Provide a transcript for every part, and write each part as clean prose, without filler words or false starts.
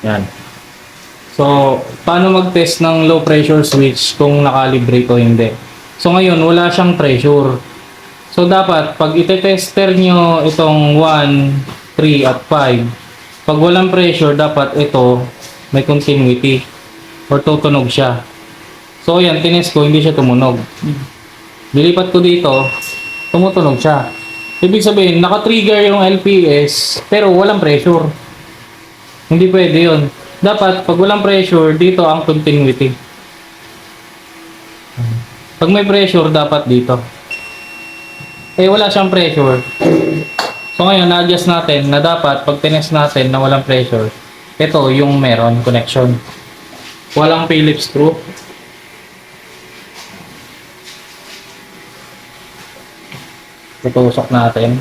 Yan. So, paano mag-test ng low pressure switch kung nakalibrate o hindi? So, ngayon, wala siyang pressure. So, dapat, pag ite-tester nyo itong 1, 3, at 5, pag walang pressure, dapat ito may continuity or tutunog siya. So, yan, tinest ko, hindi siya tumunog. Dilipat ko dito, tumutunog siya. Ibig sabihin, naka-trigger yung LPS, pero walang pressure. Hindi pwede yun. Dapat, pag walang pressure, dito ang continuity. Pag may pressure, dapat dito. Eh, wala siyang pressure. So, ngayon, na-adjust natin na dapat, pag tinest natin na walang pressure, ito yung meron connection. Walang Phillips screw. Tutusok natin.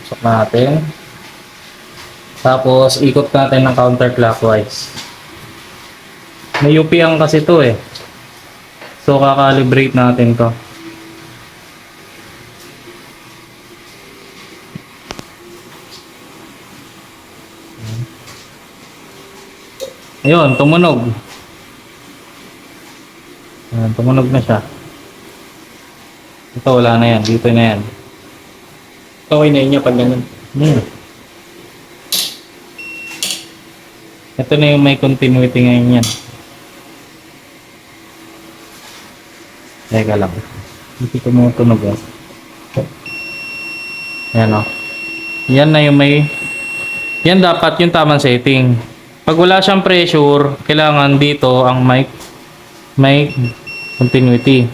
Tutusok natin. Tapos, ikot natin ng counterclockwise. May UPang kasi to eh. So, kakalibrate natin to. Ayun, tumunog. Ayun, tumunog na siya. Ito, wala na yan. Dito na yan. Okay na yun niya pag ganun. Ito na yung may continuity ngayon yan. Teka lang. Hindi tumutunog eh. Ayan o. Yan na yung may... Yan dapat yung tamang setting. Pag wala siyang pressure, kailangan dito ang may continuity.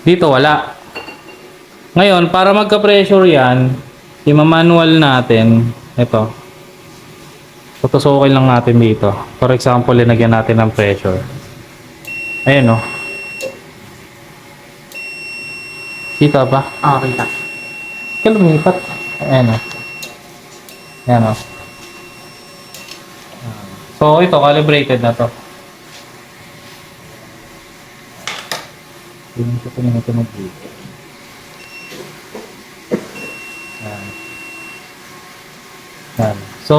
Dito wala. Ngayon, para magka-pressure yan, i-manual natin. Ito. Tutusukin lang natin dito. For example, linagyan natin ng pressure. Ayan o. Kita ba? Kita. Kaya lumipat. Ayan o. Ayan o. So, ito, calibrated na to. Hindi ko pa naman ito mag-dito. Ayan. Ayan. So,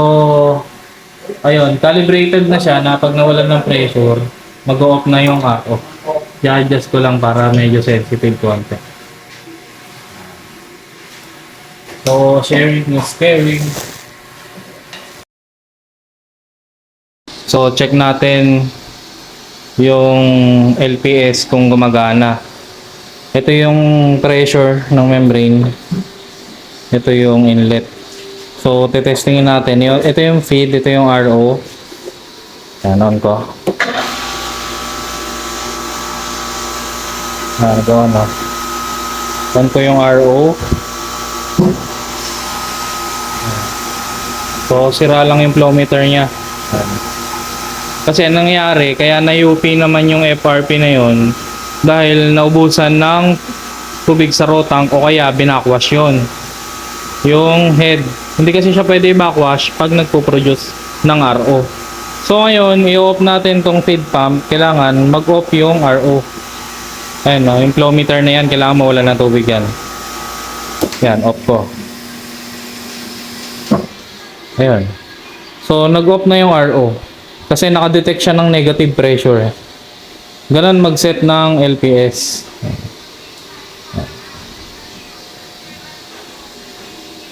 ayun, calibrated na siya na pag nawalan ng pressure, mag-off na yung RO. I-adjust ko lang para medyo sensitive konti. So, sharing is caring. So, check natin yung LPS kung gumagana. Ito yung pressure ng membrane. Ito yung inlet. So, titestingin natin. Ito yung feed, ito yung RO. Yan, on ko. Go on, no? On ko yung RO. So, sira lang yung flow meter niya. Kasi anong nangyari, kaya na-UP naman yung FRP na yun dahil naubusan ng tubig sa rotang o kaya binakwash yun. Yung head, hindi kasi siya pwede i-backwash pag nagpo-produce ng RO. So ngayon, i-off natin tong feed pump, kailangan mag-off yung RO. Ayun no, yung flow meter na yan, kailangan mawala ng tubig yan. Yan, off ko. Ayun. So nag-off na yung RO. Kasi nakadetect siya ng negative pressure. Ganun mag-set ng LPS.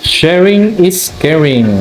Sharing is caring.